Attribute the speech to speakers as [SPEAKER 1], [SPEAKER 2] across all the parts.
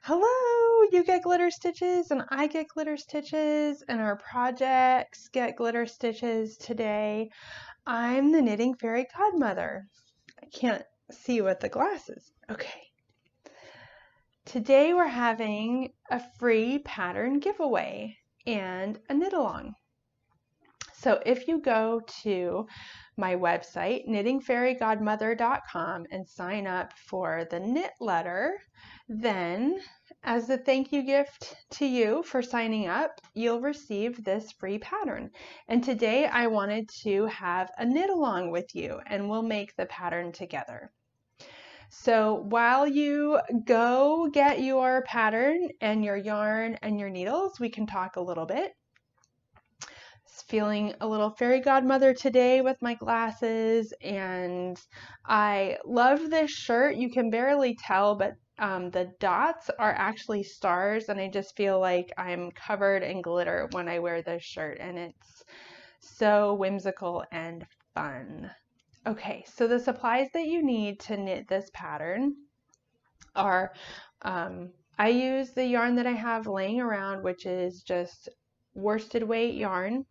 [SPEAKER 1] Hello, you get glitter stitches and I get glitter stitches and our projects get glitter stitches today. I'm the Knitting Fairy Godmother. I can't see with the glasses. Okay. Today we're having a free pattern giveaway and a knit along. So if you go to my website, knittingfairygodmother.com, and sign up for the knit letter, then as a thank you gift to you for signing up, you'll receive this free pattern. And today I wanted to have a knit along with you and we'll make the pattern together. So while you go get your pattern and your yarn and your needles, we can talk a little bit. Feeling a little fairy godmother today with my glasses, and I love this shirt. You can barely tell, but the dots are actually stars, and I just feel like I'm covered in glitter when I wear this shirt, and it's so whimsical and fun. Okay, so the supplies that you need to knit this pattern are I use the yarn that I have laying around, which is just worsted weight yarn.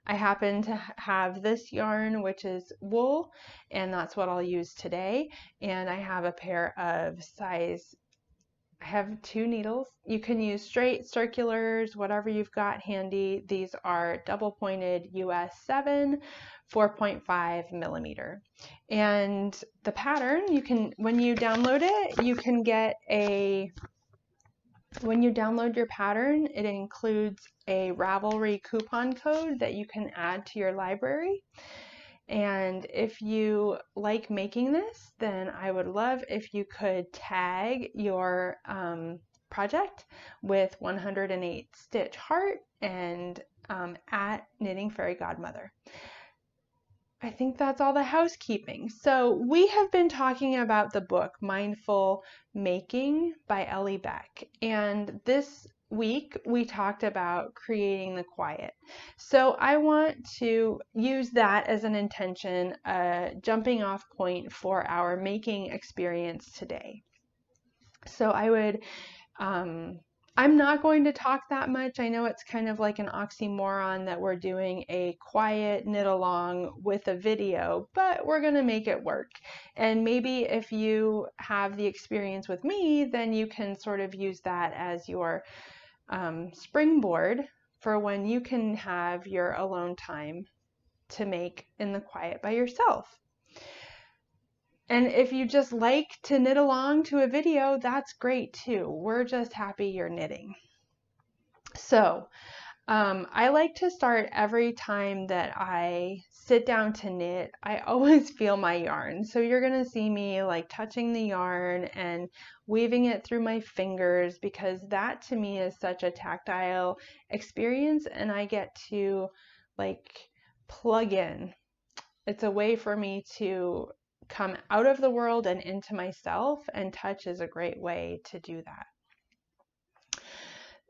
[SPEAKER 1] I happen to have this yarn, which is wool, and that's what I'll use today. And I have a pair of I have 2 needles. You can use straight, circulars, whatever you've got handy. These are double pointed US 7, 4.5 millimeter. And the pattern, when you download it, you can get when you download your pattern, it includes a Ravelry coupon code that you can add to your library. And if you like making this, then I would love if you could tag your project with 108 stitch heart and at Knitting Fairy Godmother. I think that's all the housekeeping. So we have been talking about the book Mindful Making by Ellie Beck, and this week we talked about creating the quiet. So I want to use that as an intention, a jumping off point for our making experience today. So I'm not going to talk that much. I know it's kind of like an oxymoron that we're doing a quiet knit along with a video, but we're going to make it work. And maybe if you have the experience with me, then you can sort of use that as your springboard for when you can have your alone time to make in the quiet by yourself. And if you just like to knit along to a video, that's great too. We're just happy you're knitting. So I like to start every time that I sit down to knit. I always feel my yarn. So you're going to see me like touching the yarn and weaving it through my fingers, because that to me is such a tactile experience, and I get to like plug in. It's a way for me to come out of the world and into myself, and touch is a great way to do that.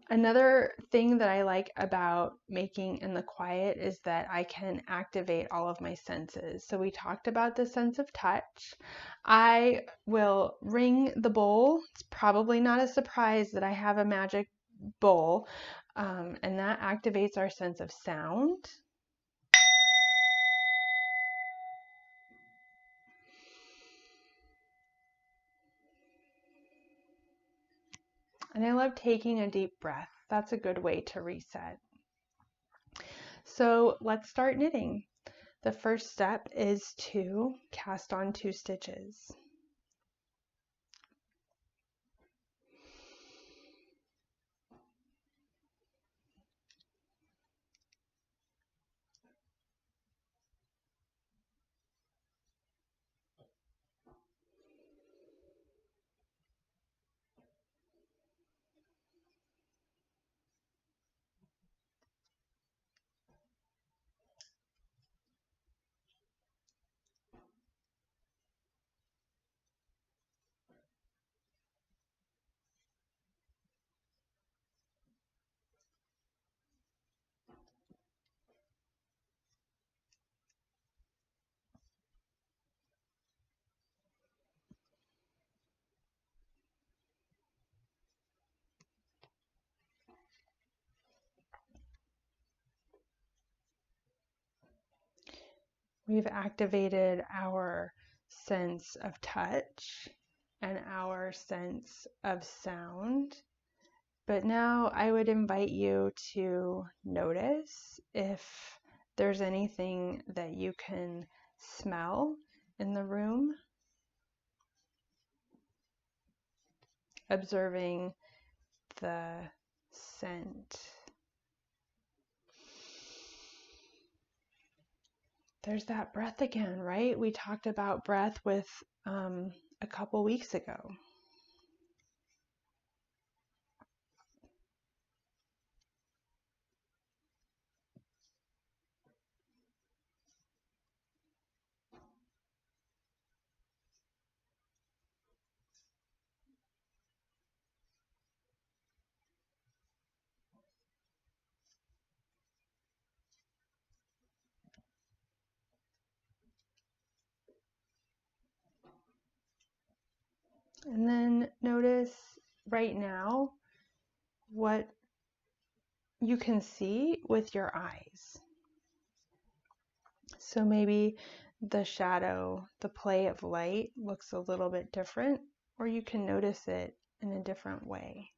[SPEAKER 1] Another thing that I like about making in the quiet is that I can activate all of my senses. So we talked about the sense of touch. I will ring the bowl. It's probably not a surprise that I have a magic bowl, and that activates our sense of sound. And I love taking a deep breath. That's a good way to reset. So let's start knitting. The first step is to cast on 2 stitches. We've activated our sense of touch and our sense of sound. But now I would invite you to notice if there's anything that you can smell in the room, observing the scent. There's that breath again, right? We talked about breath with a couple weeks ago. And then notice right now what you can see with your eyes. So maybe the shadow, the play of light looks a little bit different, or you can notice it in a different way.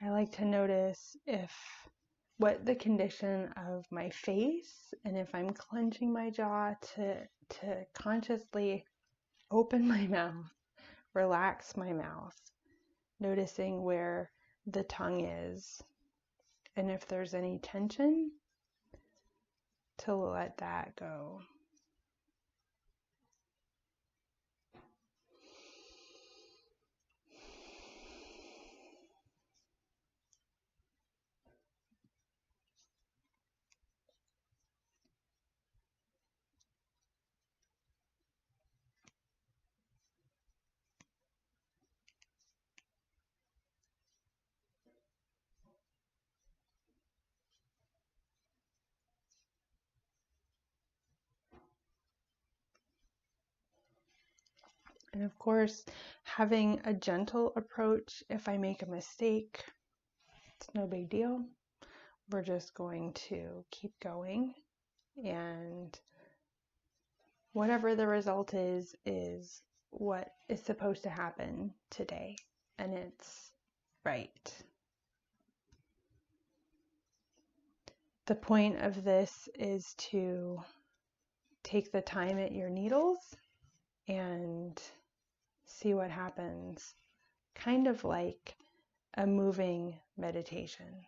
[SPEAKER 1] I like to notice what the condition of my face, and if I'm clenching my jaw, to consciously open my mouth, relax my mouth, noticing where the tongue is, and if there's any tension, to let that go. And of course, having a gentle approach. If I make a mistake, it's no big deal. We're just going to keep going, and whatever the result is what is supposed to happen today, and it's right. The point of this is to take the time at your needles and see what happens, kind of like a moving meditation.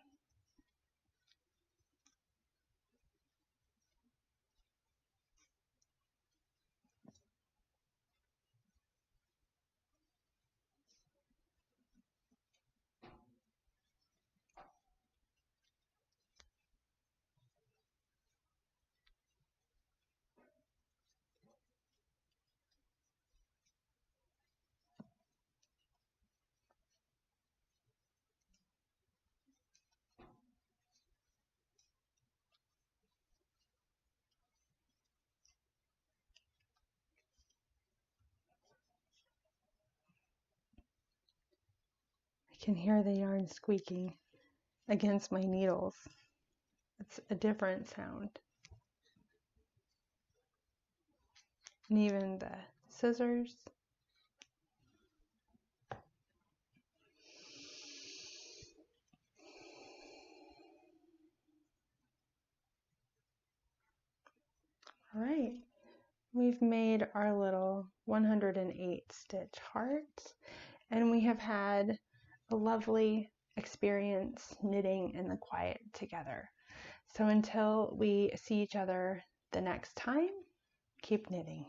[SPEAKER 1] I can hear the yarn squeaking against my needles. It's a different sound. And even the scissors. All right, we've made our little 108 stitch heart, and we have had a lovely experience knitting in the quiet together. So until we see each other the next time, keep knitting.